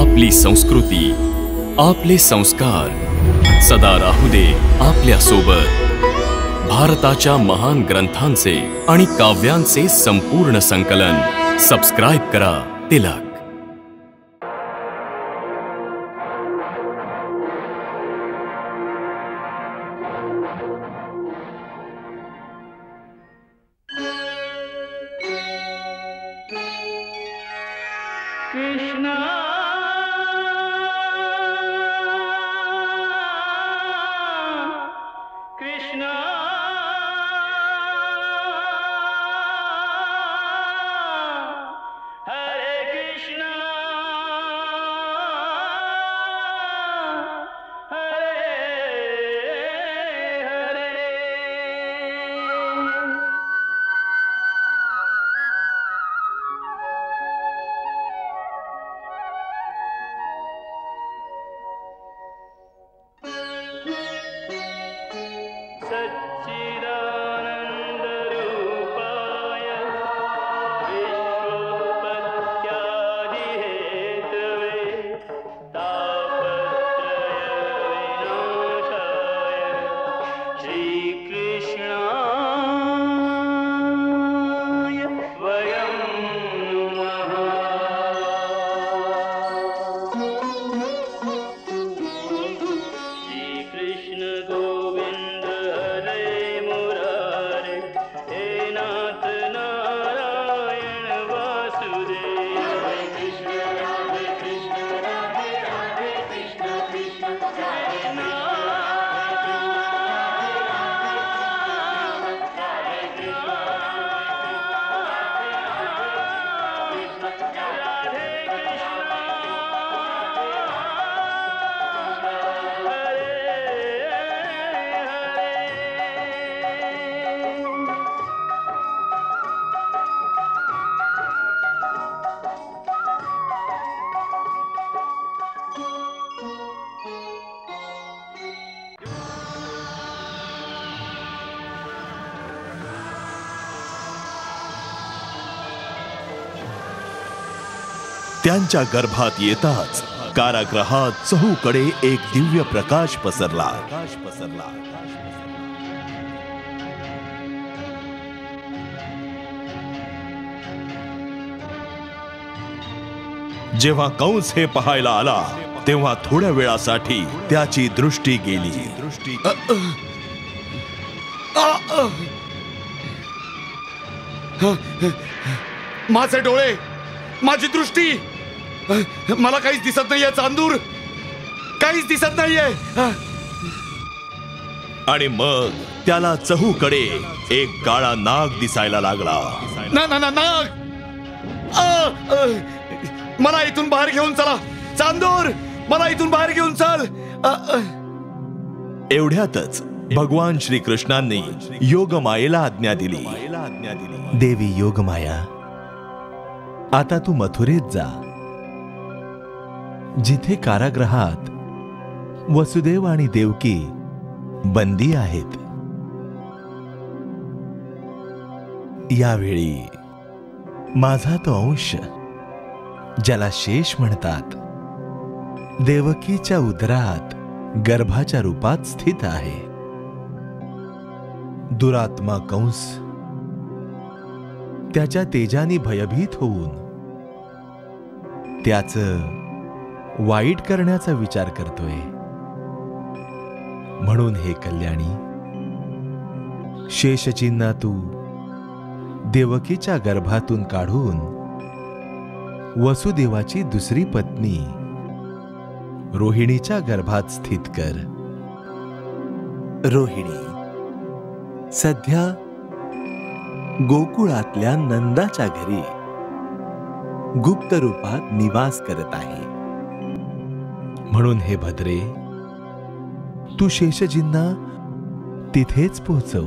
आपली संस्कृती, आपले संस्कार सदा राहू दे आपल्या सोबत। भारताच्या महान ग्रंथांचे आणि काव्यांचे संपूर्ण संकलन सबस्क्राइब करा तिलक। कृष्णा कृष्णा हरे कृष्णा हरे हरे। सच्चिदानन्दरूपाय विश्वोत्पत्त्यादिहेतवे तापत्रयविनाशाय श्रीकृष्णाय वयं नमः। श्रीकृष्ण गोविंद हरे मुरारे, हे नाथ नारायण वासुदेव। हरे कृष्ण राधे कृष्ण राधे राधे कृष्ण कृष्ण हरे त्यांच्या गर्भात येताच कारागृहात चहूकडे एक दिव्य प्रकाश पसरला। जेव्हा कंस हे पाहायला आला तेव्हा थोड्या वेळासाठी त्याची दृष्टी गेली। माझे डोळे, माझी दृष्टी, मला काहीच दिसत नाहीये चांदूर, काहीच दिसत नाहीये। आणि मग त्याला चहूकडे एक काळा नाग दिसायला लागला। ना ना ना नाग, मला इथून बाहेर घेऊन चला चांदूर, मला इथून बाहेर घेऊन चल। एवढ्यातच भगवान श्रीकृष्णांनी योगमायेला आज्ञा दिली। देवी योगमाया, आता तू मथुरेत जा, जिथे कारागृहात वसुदेव आणि देवकी बंदी आहेत। यावेळी माझा तो अंश, ज्याला शेष म्हणतात, देवकीच्या उदरात गर्भाच्या रूपात स्थित आहे। दुरात्मा कंस त्याच्या तेजाने भयभीत होऊन त्याचं वाईट करण्याचा विचार करतोय। म्हणून हे कल्याणी, शेषचिन्ह तू देवकीच्या गर्भातून काढून वसुदेवाची दुसरी पत्नी रोहिणीच्या गर्भात स्थित कर। रोहिणी सध्या गोकुळातल्या नंदाच्या घरी गुप्त रूपात निवास करत आहे। म्हणून हे भद्रे, तू शेषजींना तिथेच पोहोचव।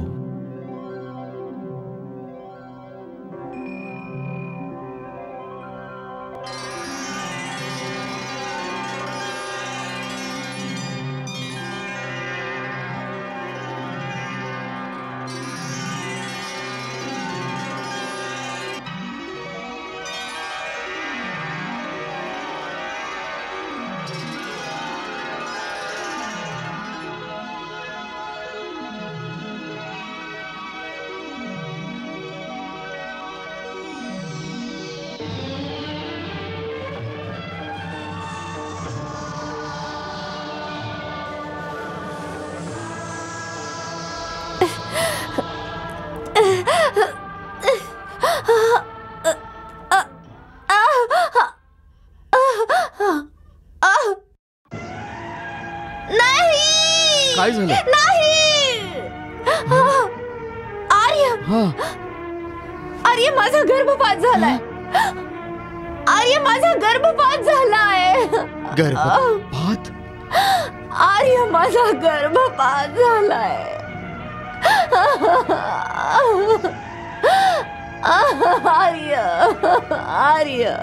काय झालं? नाही. आर्य, आर्य माझा गर्भपात झालाय. आर्य माझा गर्भपात झालाय. गर्भपात? आर्य माझा गर्भपात झालाय. आर्य, आर्य.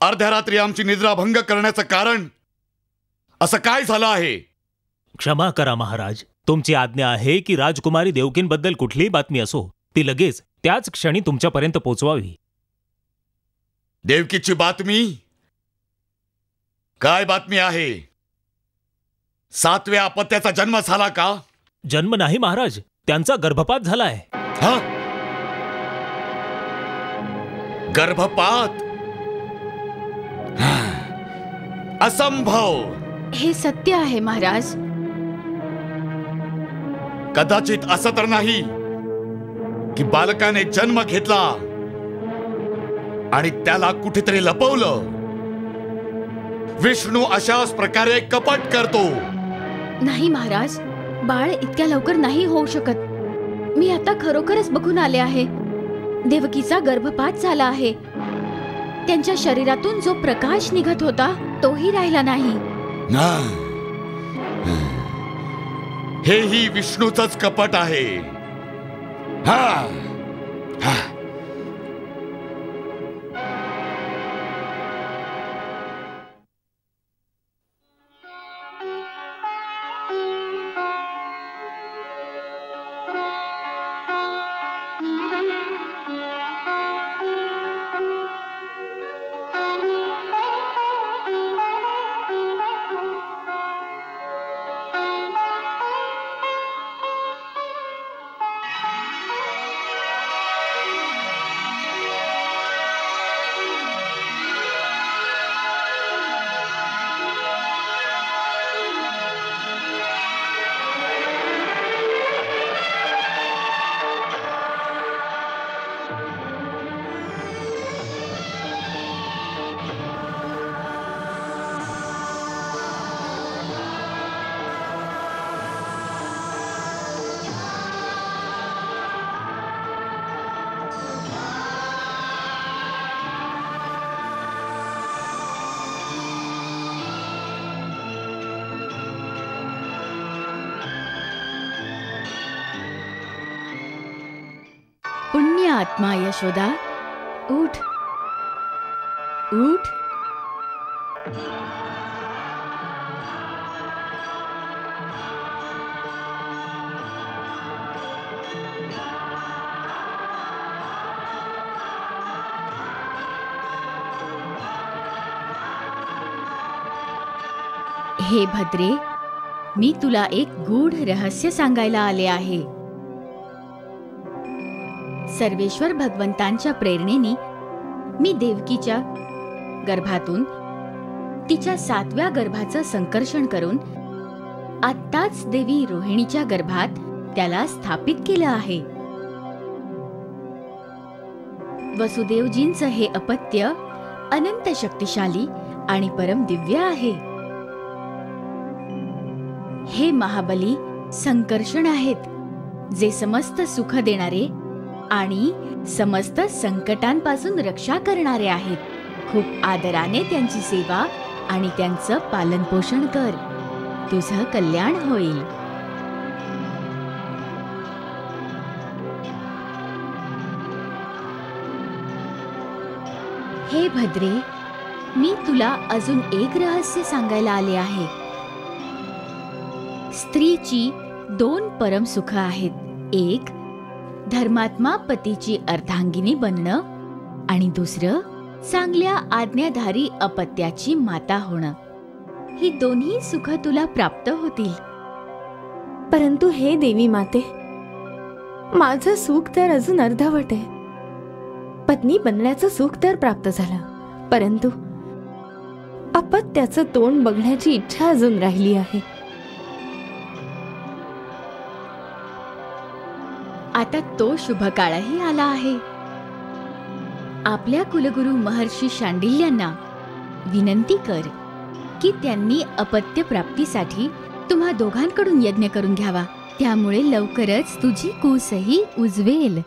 अर्ध्या रात्री आमची निद्रा भंग करण्याचं कारण असं काय झालं आहे? क्षमा करा महाराज, तुमची आज्ञा आहे की राजकुमारी देवकींबद्दल कुठलीही बातमी असो ती लगेच त्याच क्षणी तुमच्यापर्यंत पोहोचवावी. देवकीची बातमी? काय बातमी आहे? 7व्या अपत्याचा जन्म झाला का? जन्म नाही महाराज, त्यांचा गर्भपात झालाय. गर्भपात? असंभव. हे सत्य आहे महाराज. कदाचित असं तर नाही की बालकाने जन्म घेतला आणि त्याला कुठेतरी लपवलं? विष्णू अशाच प्रकारे कपट करतो. नाही महाराज, बाळ इतक्या लवकर नाही होऊ शकत. मी आता खरोखरच बघून आले आहे. देवकीचा गर्भपात झाला आहे. त्यांच्या शरीरातून जो प्रकाश निघत होता तोही राहिला नाही. हेही विष्णूचंच कपट आहे. पुण्य आत्मा यशोदा, उठ उठ. हे भद्रे, मी तुला एक गूढ रहस्य सांगायला आले आहे. सर्वेश्वर भगवंतांच्या प्रेरणेने मी देवकीच्या गर्भातून तिच्या 7व्या गर्भाचं संकर्षण करून आत्ताच देवी रोहिणीच्या गर्भात त्याला स्थापित केलं आहे. वसुदेवजींचं हे अपत्य अनंत शक्तिशाली आणि परम दिव्य आहे. हे महाबली संकर्षण आहेत, जे समस्त सुख देणारे आणि समस्त संकटांपासून रक्षा करणारे आहेत. खूप आदराने त्यांची सेवा आणि त्यांचं पालनपोषण कर. तुझं कल्याण होईल. हे भद्रे, मी तुला अजून एक रहस्य सांगायला आले आहे. स्त्रीची 2 परम सुख आहेत. एक, धर्मात्मा पतीची अर्धांगिनी बनणं आणि दुसरं, चांगल्या आज्ञाधारी अपत्याची माता होणं. ही दोन्ही सुख तुला प्राप्त होतील. परंतु हे देवी माते, माझं सुख तर अजून अर्धवट आहे. पत्नी बनण्याचं सुख तर प्राप्त झालं, परंतु अपत्याचं तोंड बघण्याची इच्छा अजून राहिली आहे. आता तो शुभ काळही आला आहे. आपल्या कुलगुरू महर्षी शांडिल्यांना विनंती कर की त्यांनी अपत्य प्राप्तीसाठी तुम्हा दोघांकडून यज्ञ करून घ्यावा. त्यामुळे लवकरच तुझी कूसही उजवेल.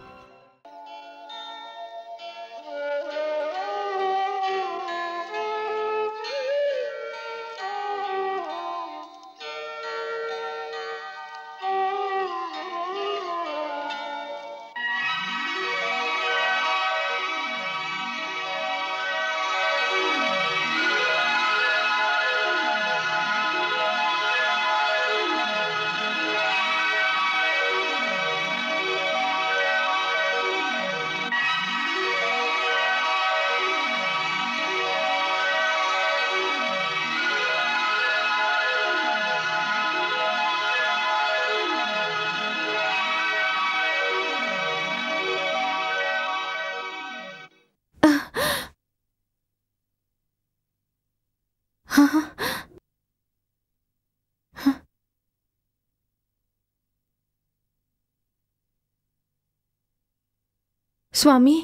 स्वामी,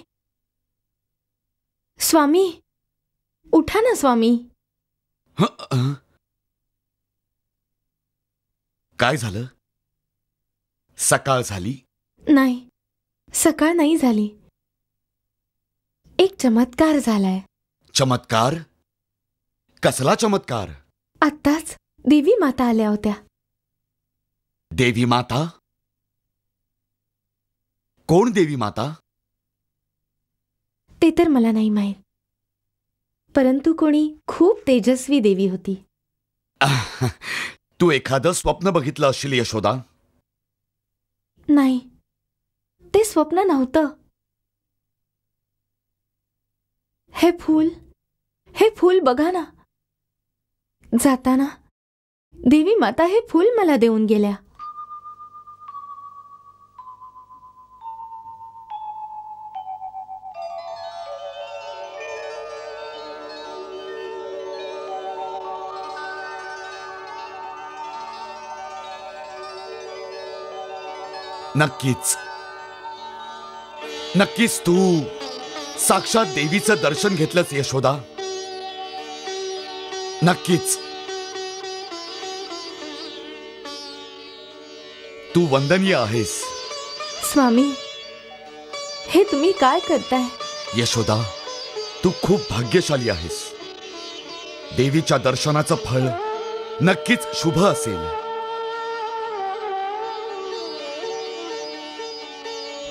स्वामी, उठा ना स्वामी. काय झालं? सकाळ झाली? नाही, सकाळ नाही झाली. एक चमत्कार झालाय. चमत्कार? कसला चमत्कार? आत्ताच देवी माता आल्या होत्या. देवी माता? कोण देवी माता? ते तर मला नाही माहीत, परंतु कोणी खूप तेजस्वी देवी होती. तू एखादं स्वप्न बघितलं असशील यशोदा. नाही, ते स्वप्न नव्हतं. हे फूल बघा ना. जाताना देवी माता हे फूल मला देऊन गेल्या. नक्कीच तू साक्षात देवीचं दर्शन घेतलंच यशोदा. नक्कीच तू वंदनीय आहेस. स्वामी, हे तुम्ही काय करताय? यशोदा, तू खूप भाग्यशाली आहेस. देवीच्या दर्शनाचं फळ नक्कीच शुभ असेल.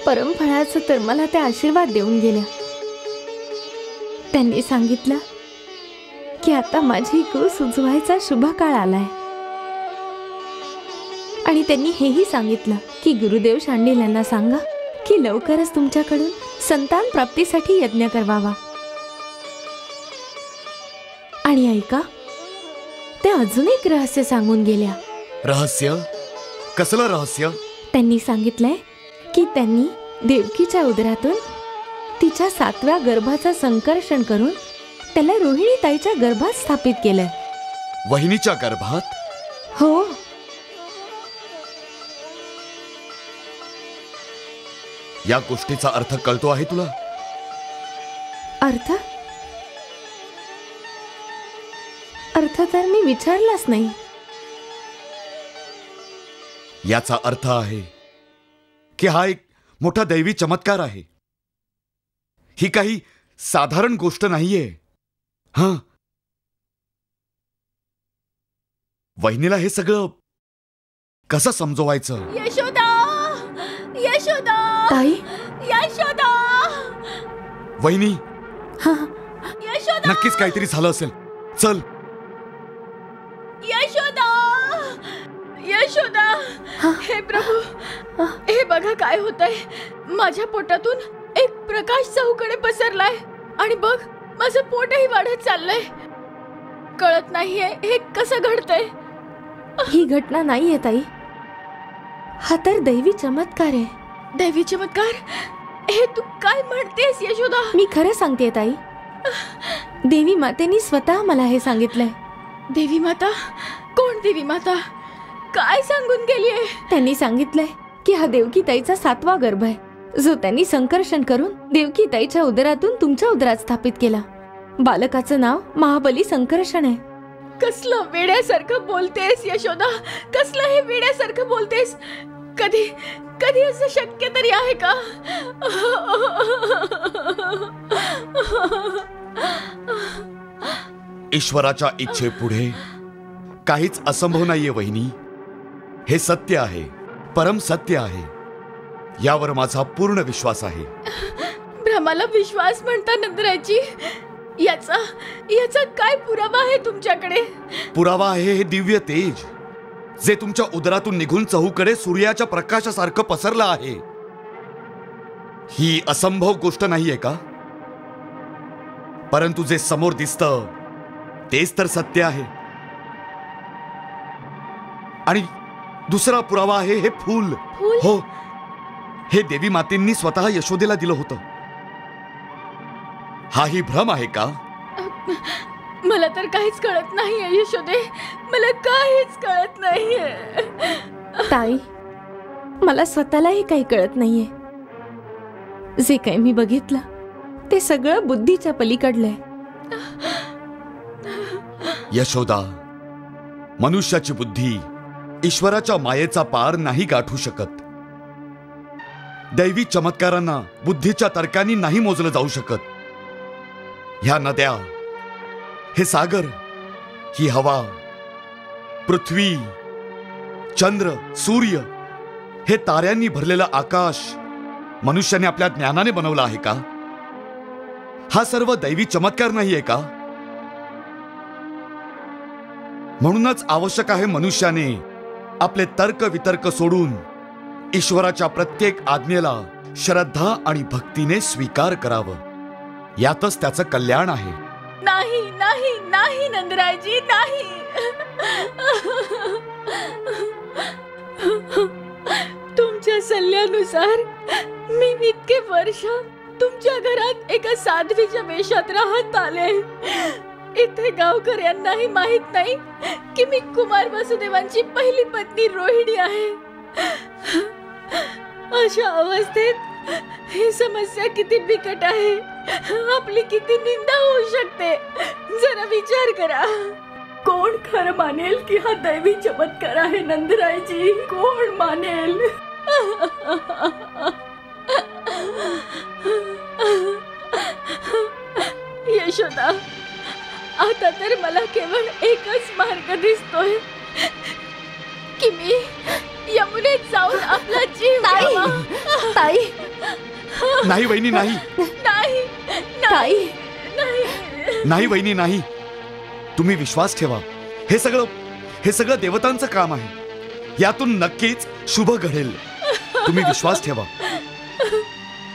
परमफळाचं तर मला त्या आशीर्वाद देऊन गेल्या. त्यांनी सांगितलं की आता माझी कूस उजवायचा शुभ काळ आलाय. आणि त्यांनी हेही सांगितलं की गुरुदेव शांडिल्यांना सांगा की लवकरच तुमच्याकडून संतान प्राप्तीसाठी यज्ञ करवावा. आणि ऐका, ते अजून एक रहस्य सांगून गेल्या. रहस्य? कसलं रहस्य? त्यांनी सांगितलंय की त्यांनी देवकीच्या उदरातून तिच्या 7व्या गर्भाचा संकर्षण करून त्याला रोहिणीताईच्या गर्भात स्थापित केलंय. वहिनीच्या गर्भात? हो. या गोष्टीचा अर्थ कळतो आहे तुला? अर्थ तर मी विचारलाच नाही. याचा अर्थ आहे की हा एक मोठा दैवी चमत्कार आहे. ही काही साधारण गोष्ट नाहीये. हं, वहिनीला हे सगळं कसं समजवायचं? यशोदा, यशोदा, ताई, यशोदा, वहिनी, यशोदा, नक्कीच काहीतरी झालं असेल. चल. यशोदा, यशोदा, हे प्रभू, हे बघा काय होतंय. माझ्या पोटातून एक प्रकाश चहूकडे पसरलाय आणि बघ माझं पोटही वाढत चाललंय. कळत नाहीये हे कसं घडतंय. ही घटना नाहीये ताई, हा तर दैवी चमत्कार आहे. दैवी चमत्कार? हे तू काय म्हणतेस यशोदा? मी खरं सांगते ताई, देवी मातेनी स्वतः मला हे सांगितलंय. देवी माता? कोण देवी माता? काय सांगून गेलीये? त्यांनी सांगितलंय की हा देवकी ताईचा 7वा गर्भ आहे, जो त्यांनी संकर्षण करून देवकी ताईच्या उदरातून तुमच्या उदरात स्थापित केला. बालकाचं नाव महाबली संकर्षण आहे. कसलं वेड्यासारखं बोलतेस यशोदा? कसलं हे वेड्यासारखं बोलतेस? कधी कधी असं शक्य तरी आहे का? ईश्वराच्या इच्छेपुढे काहीच असंभव नाहीये वहिनी. हे सत्य आहे, परम सत्य आहे. यावर माझा पूर्ण विश्वास आहे. भ्रमाला विश्वास म्हणता नंदराजी? याचा काय पुरावा आहे तुमच्याकडे? पुरावा आहे हे दिव्य तेज, जे तुमच्या उदरातून निघून चहूकडे सूर्याच्या प्रकाशासारखं पसरलं आहे. ही असंभव गोष्ट नाहीये का? परंतु जे समोर दिसतं तेच तर सत्य आहे. आणि दुसरा पुरावा आहे हे फूल. हो, हे देवी मातेंनी स्वतः यशोदेला दिलं होतं. हाही भ्रम आहे का? मला तर काहीच कळत नाहीये यशोदे, मला काहीच कळत नाहीये. ताई, मला स्वतःलाही काही कळत नाहीये. जे काही मी बघितलं ते सगळं बुद्धीच्या पलीकडलंय. यशोदा, मनुष्याची बुद्धी ईश्वराच्या मायेचा पार नाही गाठू शकत. दैवी चमत्कारांना बुद्धीच्या तर्कांनी नाही मोजलं जाऊ शकत. ह्या नद्या, हे सागर, ही हवा, पृथ्वी, चंद्र, सूर्य, हे ताऱ्यांनी भरलेलं आकाश मनुष्याने आपल्या ज्ञानाने बनवलं आहे का? हा सर्व दैवी चमत्कार नाहीये का? म्हणूनच आवश्यक आहे मनुष्याने आपले तर्क वितर्क सोडून ईश्वराच्या प्रत्येक आज्ञेला श्रद्धा आणि भक्तीने स्वीकार करावं. यातच त्याचं कल्याण आहे. नाही नाही नाही नंदरायजी, नाही. तुमच्या सल्ल्यानुसार मी इतके वर्ष तुमच्या घरात एका साध्वीच्या वेशात राहत आले. इथे गावकऱ्यांनाही माहित नाही की मी कुमार वसुदेवांची पहिली पत्नी रोहिणी आहे. अशा अवस्थेत ही समस्या किती बिकट आहे, आपली किती निंदा होऊ शकते, जरा विचार करा. कोण खरं मानेल की हा दैवी चमत्कार आहे नंदरायजी? कोण मानेल? यशोदा, आता तर मला केवळ एकच मार्ग दिसतोय की मी यमुनेत जाऊन आपला जीव द्यावा. ताई, नाही वहिनी, नाही. नाही ताई, नाही वहिनी, नाही. तुम्ही विश्वास ठेवा. हे सगळं देवतांचं काम आहे. यातून नक्कीच शुभ घडेल. तुम्ही विश्वास ठेवा.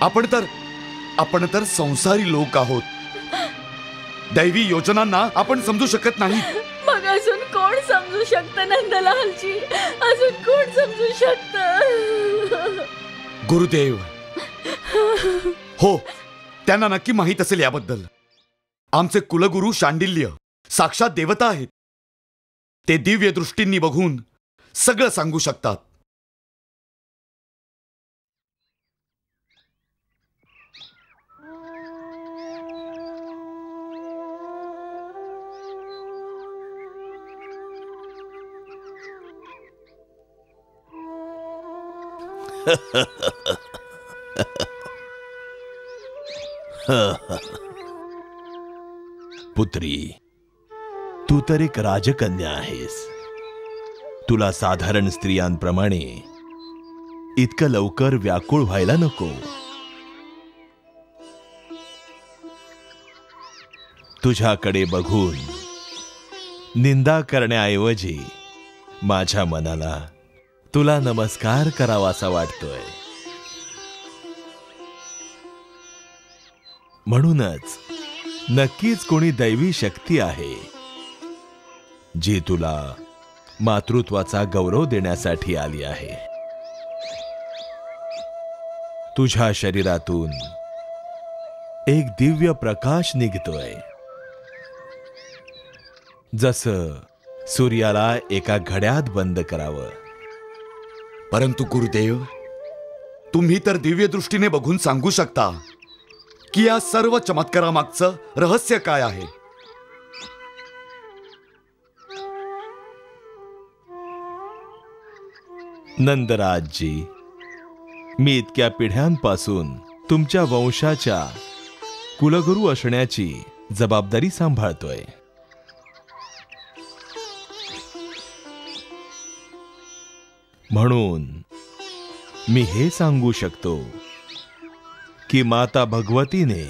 आपण तर संसारी लोक आहोत. दैवी योजनांना आपण समजू शकत नाही. मग अजून कोण समजू शकतं नंदलालजी? अजून कोण समजू शकतं? गुरुदेव. हो, त्यांना नक्की माहित असेल याबद्दल. आमचे कुलगुरू शांडिल्य साक्षात देवता आहेत. ते दिव्य दृष्टींनी बघून सगळं सांगू शकतात. पुत्री, तू तर एक राजकन्या आहेस. तुला साधारण स्त्रियांप्रमाणे इतकं लवकर व्याकुळ व्हायला नको. तुझ्याकडे बघून निंदा करण्याऐवजी माझ्या मनाला तुला नमस्कार करावासा वाटतोय. म्हणूनच नक्कीच कोणी दैवी शक्ती आहे जी तुला मातृत्वाचा गौरव देण्यासाठी आली आहे. तुझ्या शरीरातून एक दिव्य प्रकाश निघतोय, जसं सूर्याला एका घड्यात बंद करावं. परंतु गुरुदेव, तुम्ही तर दिव्य दृष्टीने बघून सांगू शकता की या सर्व चमत्कारामागचं रहस्य काय आहे. नंदराजजी, मी इतक्या पिढ्यांपासून तुमच्या वंशाच्या कुलगुरू असण्याची जबाबदारी सांभाळतोय. म्हणून मी हे सांगू शकतो की माता भगवतीने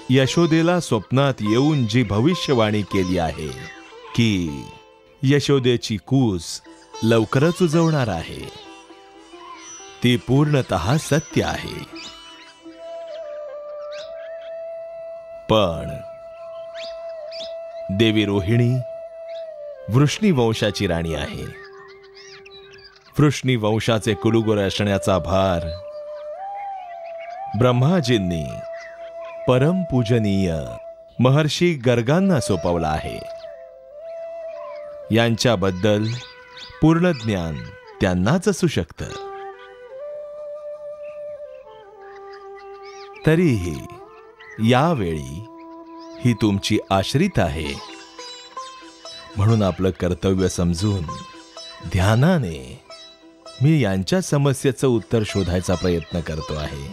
यशोदेला स्वप्नात येऊन जी भविष्यवाणी केली आहे की यशोदेची कूस लवकरच उजवणार आहे, ती पूर्णतः सत्य आहे. पण देवी रोहिणी वृष्णी वंशाची राणी आहे. वृष्णी वंशाचे कुलगुरू असण्याचा भार ब्रह्माजींनी परमपूजनीय महर्षी गर्गांना सोपवला आहे. यांच्याबद्दल पूर्ण ज्ञान त्यांनाच असू शकतं. तरीही यावेळी ही तुमची आश्रित आहे, म्हणून आपलं कर्तव्य समजून ध्यानाने मी यांच्या समस्येचं उत्तर शोधायचा प्रयत्न करतो आहे.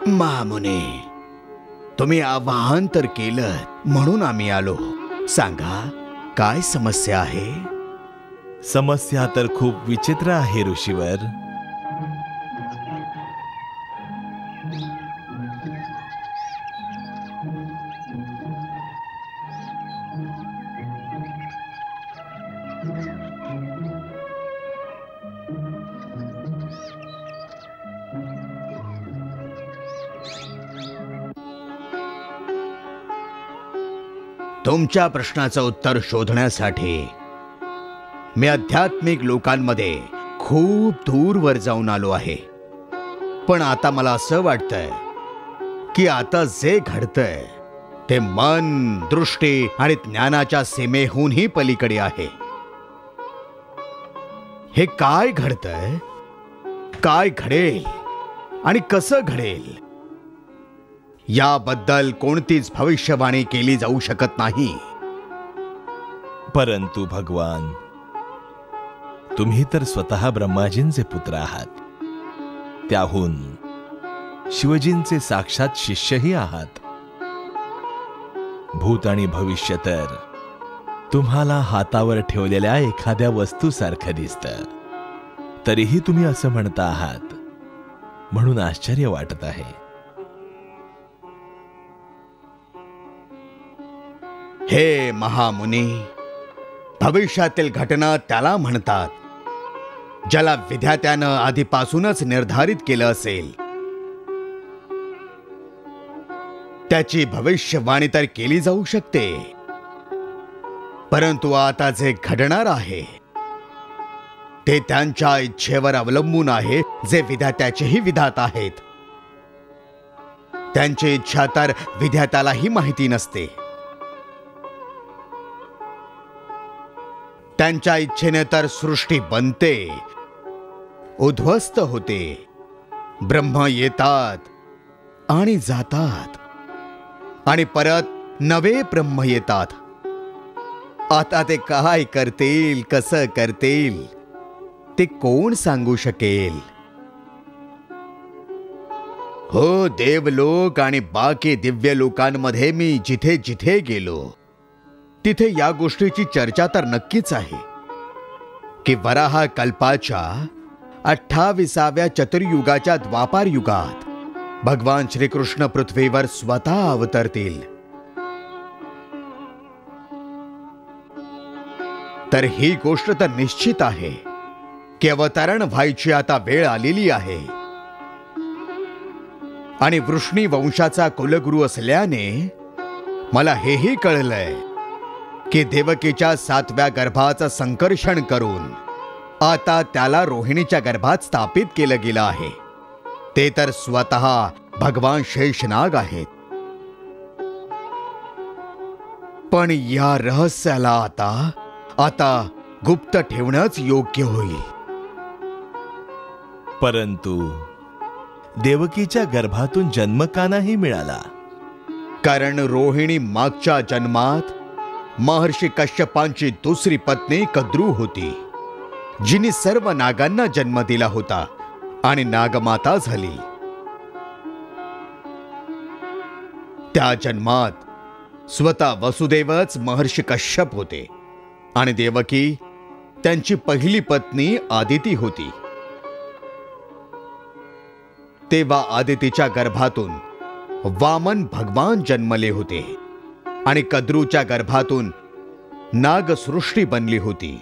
महामुने, तुम्ही आवाहन तर केलं म्हणून आम्ही आलो. सांगा, काय समस्या आहे? समस्या तर खूप विचित्र आहे ऋषीवर. तुमच्या प्रश्नाचं उत्तर शोधण्यासाठी मी आध्यात्मिक लोकांमध्ये खूप दूरवर जाऊन आलो आहे. पण आता मला असं वाटतंय की आता जे घडतंय ते मन, दृष्टी आणि ज्ञानाच्या सीमेहूनही पलीकडे आहे. हे काय घडतंय, काय घडेल आणि कसं घडेल याबद्दल कोणतीच भविष्यवाणी केली जाऊ शकत नाही. परंतु भगवान, तुम्ही तर स्वतः ब्रह्माजींचे पुत्र आहात, त्याहून शिवजींचे साक्षात शिष्यही आहात. भूत आणि भविष्य तर तुम्हाला हातावर ठेवलेल्या एखाद्या वस्तूसारखं दिसतं, तरीही तुम्ही असं म्हणता आहात, म्हणून आश्चर्य वाटत आहे. हे महामुनी, भविष्यातील घटना त्याला म्हणतात ज्याला विधात्यानं आधीपासूनच निर्धारित केलं असेल. त्याची भविष्यवाणी तर केली जाऊ शकते, परंतु आता जे घडणार आहे ते त्यांच्या इच्छेवर अवलंबून आहे, जे विधात्याचेही विधात आहेत. त्यांची इच्छा तर विधात्यालाही माहिती नसते. त्यांच्या इच्छेने तर सृष्टी बनते, उद्ध्वस्त होते, ब्रह्म येतात आणि जातात आणि परत नवे ब्रह्म येतात. आता ते काय करतील, कसं करतील ते कोण सांगू शकेल? हो, देवलोक आणि बाकी दिव्य लोकांमध्ये मी जिथे जिथे गेलो तिथे या गोष्टीची चर्चा तर नक्कीच आहे की वराह कल्पाच्या 28व्या चतुर्युगाच्या द्वापार युगात भगवान श्रीकृष्ण पृथ्वीवर स्वतः अवतरतील. तर ही गोष्ट तर निश्चित आहे की अवतरण व्हायची आता वेळ आलेली आहे. आणि वृष्णी वंशाचा कुलगुरू असल्याने मला हेही कळलंय की देवकीच्या 7व्या गर्भाचं संकर्षण करून आता त्याला रोहिणीच्या गर्भात स्थापित केलं गेलं आहे. ते तर स्वतः भगवान शेषनाग आहेत. पण या रहस्याला आता गुप्त ठेवणंच योग्य होईल. परंतु देवकीच्या गर्भातून जन्म का नाही मिळाला? कारण रोहिणी मागच्या जन्मात महर्षी कश्यपांची दुसरी पत्नी कद्रू होती, जिने सर्व नागांना जन्म दिला होता आणि नागमाता झाली. त्या जन्मात स्वतः वसुदेवच महर्षी कश्यप होते आणि देवकी त्यांची पहिली पत्नी आदिती होती. तेव्हा आदितीच्या गर्भातून वामन भगवान जन्मले होते आणि कद्रूच्या गर्भातून नागसृष्टी बनली होती.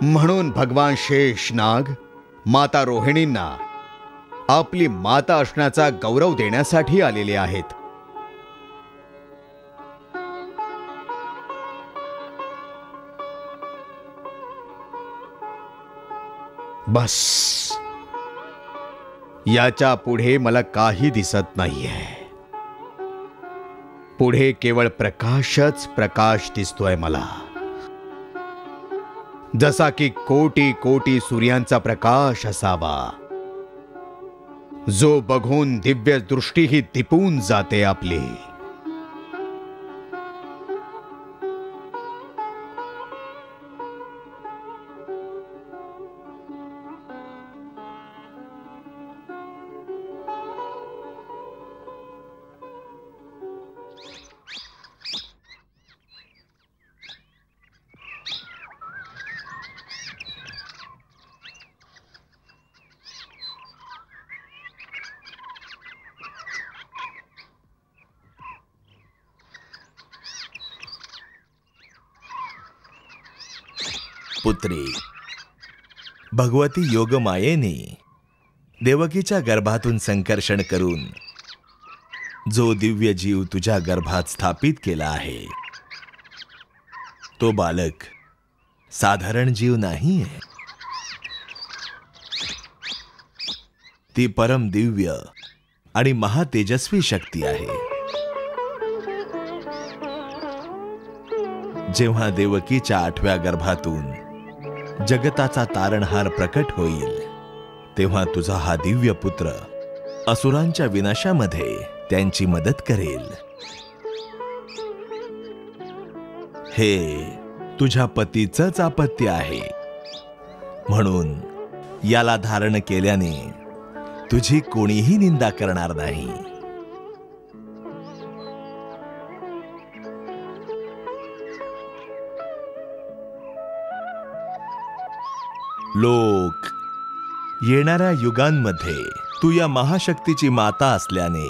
म्हणून भगवान शेषनाग माता रोहिणींना आपली माता असण्याचा गौरव देण्यासाठी आलेले आहेत. बस, याच्या पुढे मला काही दिसत नाहीये. पुढे केवळ प्रकाशच प्रकाश दिसतोय मला, जसा की कोटी कोटी सूर्यांचा प्रकाश असावा, जो बघून दिव्य दृष्टीही दिपून जाते आपली. पुत्री, भगवती योगमायेने देवकीच्या गर्भातून संकर्षण करून जो दिव्य जीव तुझ्या गर्भात स्थापित केला आहे, तो बालक साधारण जीव नाहीये. ती परम दिव्य आणि महातेजस्वी शक्ती आहे. जेव्हा देवकीच्या 8व्या गर्भातून जगताचा तारणहार प्रकट होईल, तेव्हा तुझा हा दिव्य पुत्र असुरांच्या विनाशामध्ये त्यांची मदत करेल. हे तुझ्या पतीचंच आपत्य आहे, म्हणून याला धारण केल्याने तुझी कोणीही निंदा करणार नाही. लोक येणाऱ्या युगांमध्ये तू या महाशक्तीची माता असल्याने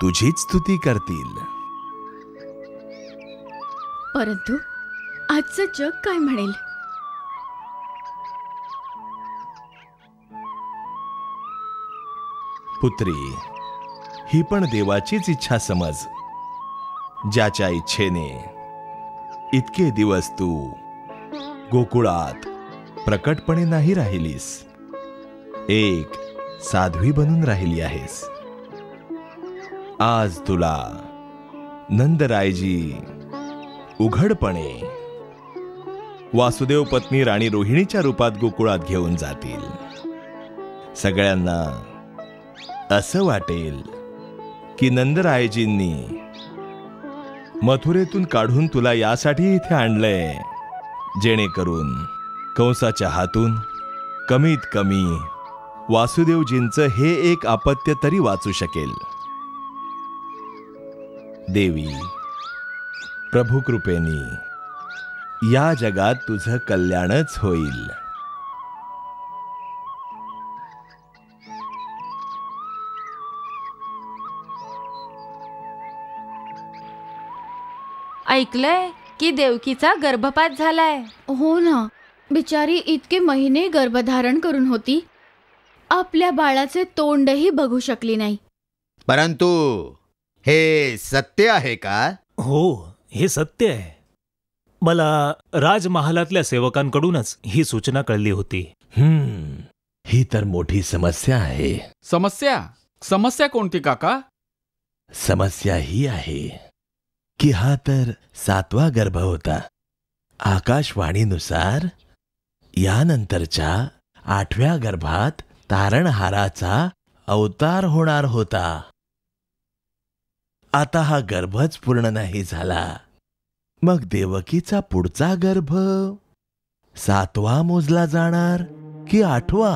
तुझीच स्तुती करतील. परंतु आजचं जग काय म्हणेल? पुत्री, ही पण देवाचीच इच्छा समज, ज्याच्या इच्छेने इतके दिवस तू गोकुळात प्रकटपणे नाही राहिलीस, एक साध्वी बनून राहिली आहेस. आज तुला नंदरायजी उघडपणे वासुदेव पत्नी राणी रोहिणीच्या रूपात गोकुळात घेऊन जातील. सगळ्यांना असं वाटेल की नंदरायजींनी मथुरेतून काढून तुला यासाठी इथे आणलंय, जेणेकरून कंसाच्या हातून कमीत कमी वासुदेवजींचं हे एक अपत्य तरी वाचू शकेल. देवी, प्रभू कृपेने या जगात तुझं कल्याणच होईल. ऐकलंय की देवकीचा गर्भपात झालाय. हो ना, बिचारी इतके महिने गर्भधारण करून होती, आपल्या बाळाचे तोंडही बघू शकली नाही. परंतु हे सत्य आहे का? हो, हे सत्य आहे. मला राजमहालातल्या सेवकांकडूनच ही सूचना कळली होती. ही तर मोठी समस्या आहे. समस्या कोणती काका? समस्या ही आहे की हा तर 7वा गर्भ होता. आकाशवाणीनुसार यानंतरच्या 8व्या गर्भात तारणहाराचा अवतार होणार होता. आता हा गर्भच पूर्ण नाही झाला, मग देवकीचा पुढचा गर्भ 7वा मोजला जाणार की 8वा?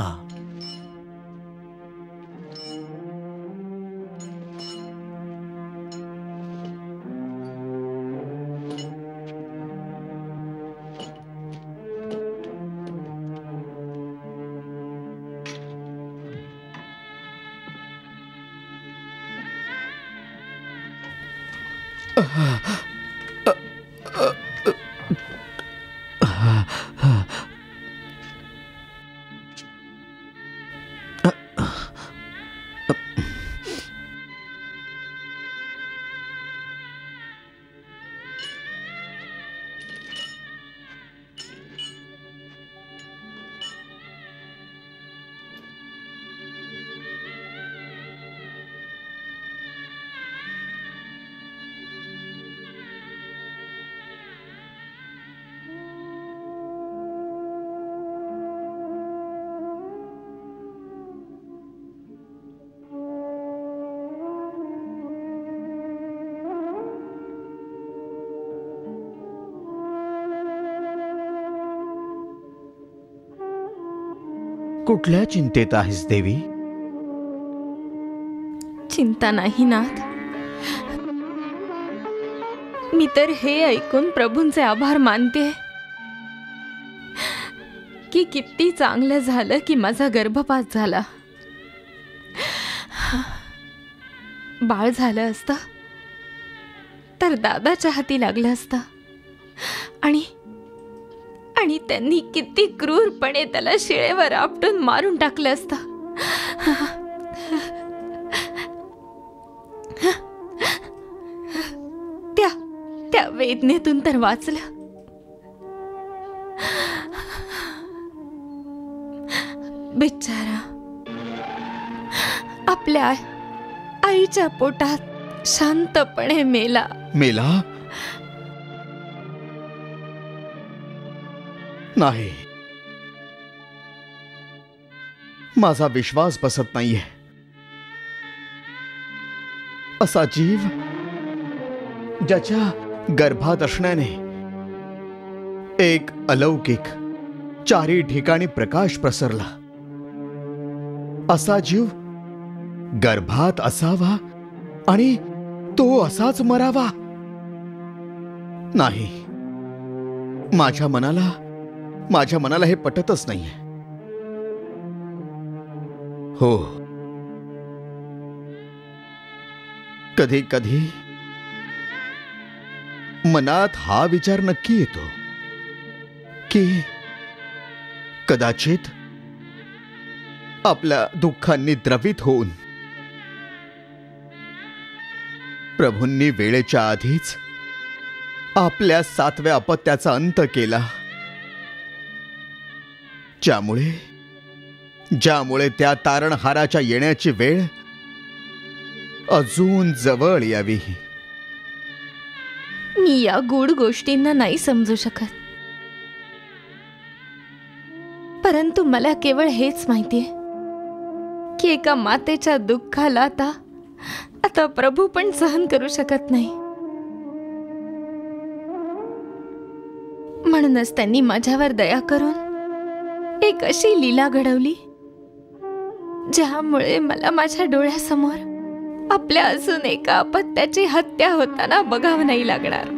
कुठल्या चिंतेत आहेस देवी? चिंता नाही नाथ. मी तर हे ऐकून प्रभूंचे आभार मानते की किती चांगलं झालं की माझा गर्भपात झाला. बाळ झालं असतं तर दादाच्या हाती लागलं असतं आणि त्यांनी किती क्रूरपणे त्याला शिळेवर आपटून मारून टाकलं असतं. त्या वेदनेतून तर वाचलं. बिचारा आपल्या आईच्या पोटात शांतपणे मेला. नाही, माझा विश्वास बसत नाहीये. असा जीव ज्याच्या गर्भात असण्याने एक अलौकिक 4 ठिकाणी प्रकाश प्रसरला, असा जीव गर्भात असावा आणि तो असाच मरावा? नाही, माझ्या मनाला हे पटतच नाहीये. हो, कधी कधी मनात हा विचार नक्की येतो की कदाचित आपल्या दुःखांनी द्रवित होऊन प्रभूंनी वेळेच्या आधीच आपल्या 7व्या अपत्याचा अंत केला, ज्यामुळे त्या तारणहाराच्या येण्याची वेळ अजून जवळ यावी. मी मी या गूढ गोष्टींना नाही समजू शकत, परंतु मला केवळ हेच माहितीये की एका मातेच्या दुःखाला आता प्रभू पण सहन करू शकत नाही. म्हणूनच त्यांनी माझ्यावर दया करून एक अशी लीला घडवली ज्यामुळे मला माझ्या डोळ्यासमोर आपल्या अजून एका अपत्याची हत्या होताना बघावं नाही लागणार.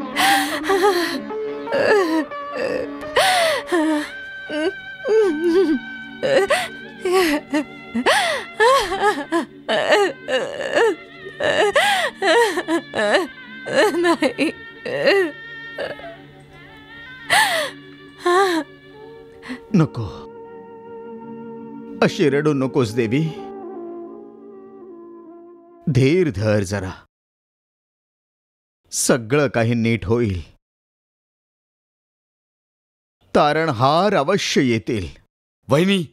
नाही, नको, अशी रडू नकोस देवी. धीर धर जरा, सगळं काही नीट होईल. तारणहार अवश्य येतील. वहिनी,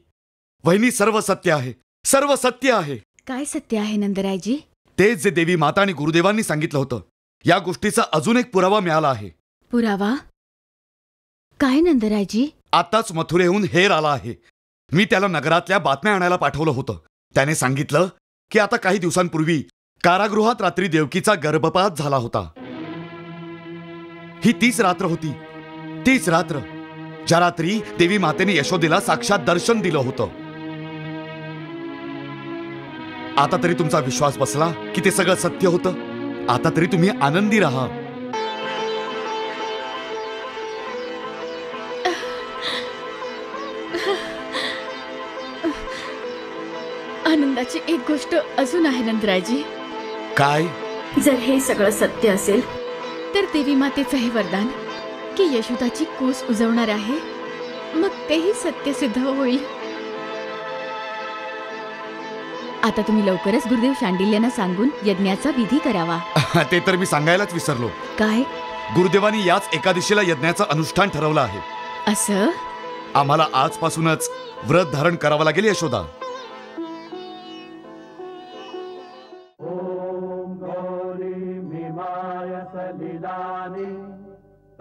वहिनी, सर्व सत्य आहे, सर्व सत्य आहे. काय सत्य आहे नंदरायजी? तेच जे देवी माता आणि गुरुदेवांनी सांगितलं होतं. या गोष्टीचा अजून एक पुरावा मिळाला आहे. पुरावा? काय नंदरायजी? आताच मथुरेहून हेर आला आहे. मी त्याला नगरातल्या बातम्या आणायला पाठवलं होतं. त्याने सांगितलं की आता काही दिवसांपूर्वी कारागृहात रात्री देवकीचा गर्भपात झाला होता. ही तीच रात्र होती, तीच रात्र ज्या रात्री देवी मातेने यशोदेला साक्षात दर्शन दिलं होतं. आता तरी तुमचा विश्वास बसला की ते सगळं सत्य होतं. आता तरी तुम्ही आनंदी राहा. आनंदाची एक गोष्ट अजून आहे नंदरायजी. काय? जर हे सगळं सत्य असेल तर देवी मातेचं हे वरदान की यशोदाची कूस उजवणार आहे, मग तेही सत्य सिद्ध होईल. आता तुम्ही लवकरच गुरुदेव शांडिल्यांना सांगून यज्ञाचा विधी करावा. ते तर मी सांगायलाच विसरलो. काय? गुरुदेवांनी याच एकादशीला यज्ञाचं अनुष्ठान ठरवलं आहे. असं? आम्हाला आजपासूनच व्रत धारण करावं लागेल यशोदा.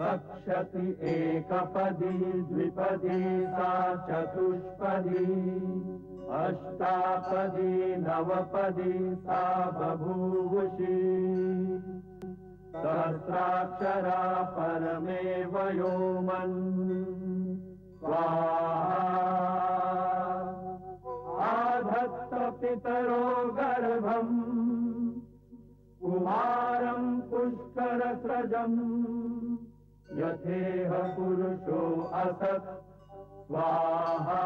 तक्षति एकपदी द्विपदी सा चतुष्पदी अष्टापदी नवपदी सा बभूवुषी सहस्राक्षरा परमेव योमन् स्वाहा आधत्त पितरो गर्भम् कुमारं पुष्करस्रजम् यथेह पुरुषो असत् स्वाहा.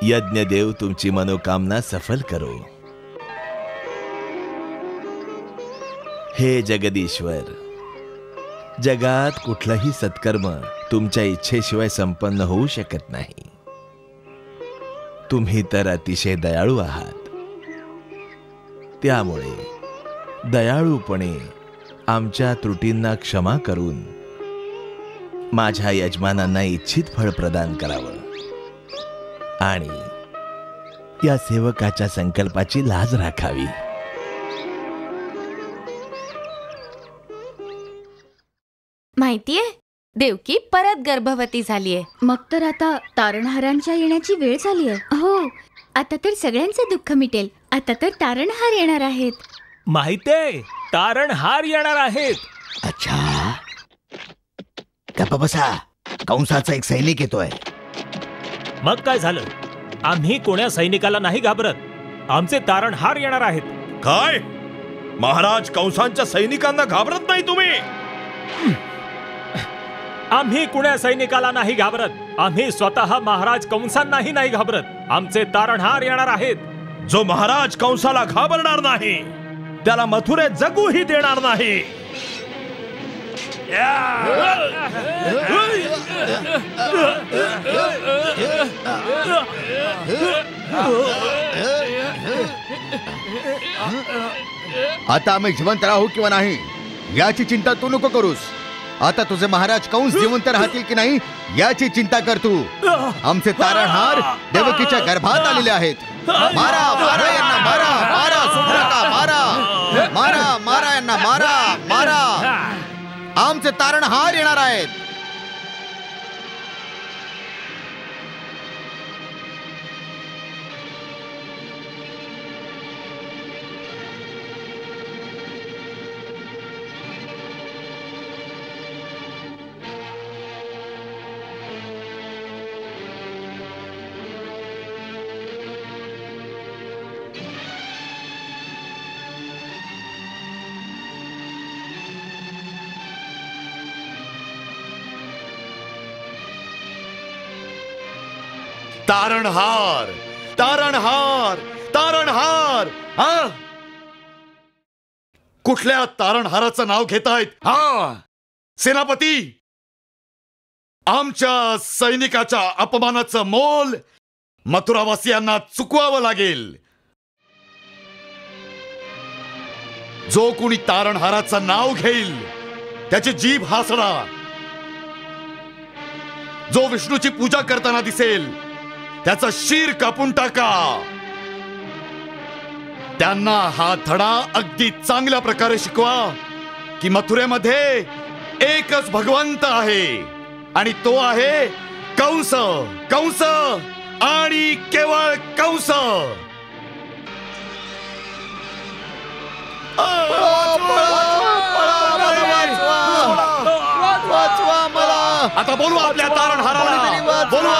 यज्ञदेव तुमची मनोकामना सफल करो. हे जगदीश्वर, जगात कुठलंही सत्कर्म तुमच्या इच्छेशिवाय संपन्न होऊ शकत नाही. तुम्ही तर अतिशय दयाळू आहात. त्यामुळे दयाळूपणे आमच्या त्रुटींना क्षमा करून माझ्या यजमानांना इच्छित फळ प्रदान करावं आणि या सेवकाच्या संकल्पाची लाज राखावी. माहितीये, देवकी परत गर्भवती झालीये. मग तर आता तारणहारांच्या येण्याची वेळ झालीये. हो, आता तर सगळ्यांचं दुःख मिटेल. आता तर तारणहार येणार आहेत. माहितीये, तारणहार येणार आहेत. अच्छा, गप्पा बसा, कंसाचा एक सैनिक येतोय. मग काय झालं? आम्ही कोण्या सैनिकाला नाही घाबरत. आमचे तारणहार येणार आहेत. काय महाराज, कंसांच्या सैनिकांना घाबरत नाही तुम्ही? आम्ही कुण्या सैनिकाला नाही घाबरत. आम्ही स्वतः महाराज कंसांनाही नाही घाबरत. आमचे तारणहार येणार आहेत. जो महाराज कंसाला घाबरणार नाही त्याला मथुरेत जगूही देणार नाही. आता आम्ही जिवंत राहू किंवा नाही याची चिंता तू नको करूस. आता तुझे महाराज कंस जिवंत राहतील की नाही याची चिंता कर तू. आमचे तारणहार देवकीच्या गर्भात आलेले आहेत. मारा मारा यांना, मारा मारा, सोडू नका, मारा मारा मारा यांना, मारा मारा. आमचे तारणहार येणार आहेत. तारणहार, तारणहार, तारणहार. हा, कुठल्या तारणहाराचं नाव घेतायत? हा सेनापती, आमच्या सैनिकाच्या अपमानाचं मोल मथुरावासियांना चुकवावं लागेल. जो कोणी तारणहाराचं नाव घेईल त्याची जीभ हासडा. जो विष्णूची पूजा करताना दिसेल त्याचा शीर कापून टाका. त्यांना हा धडा अगदी चांगल्या प्रकारे शिकवा की मथुरेमध्ये एकच भगवंत आहे आणि तो आहे कंस. कंस आणि केवळ कंस. आता बोलवा आपल्या तारणहाराला, बोलवा.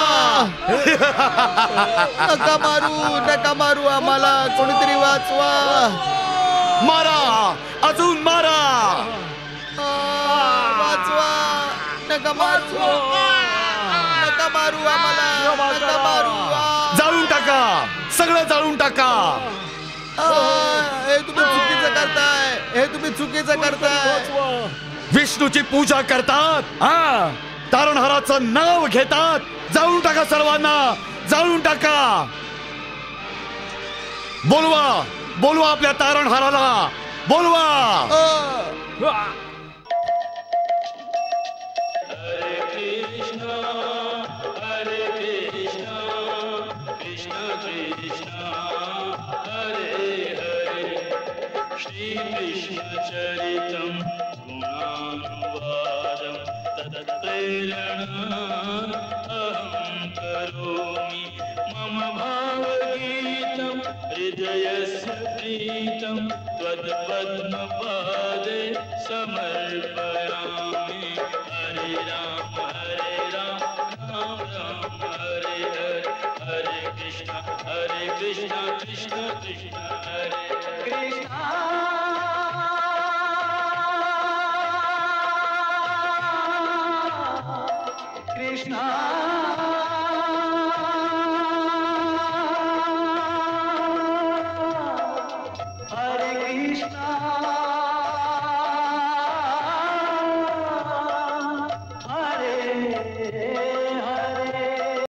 नका मारू, नका मारू आम्हाला, कोणीतरी वाचवा. मारा, अजून मारा. वाचवा, नका मारू, नका मारू आम्हाला, नका मारू. जाळून टाका, सगळं जाळून टाका. हे तुम्ही चुकीचं करताय, हे तुम्ही चुकीचं करताय. विष्णूची पूजा करतात, हा तारणहाराचं नाव घेतात. जाळून टाका सर्वांना, जाळून टाका. बोलवा, बोलवा आपल्या तारणहाराला, बोलवा. हृदयस्य प्रीतं त्वत्पद्मपादे समर्पयामि. हरे राम राम राम हरे हरे, हरे कृष्ण कृष्ण कृष्ण हरे कृष्ण.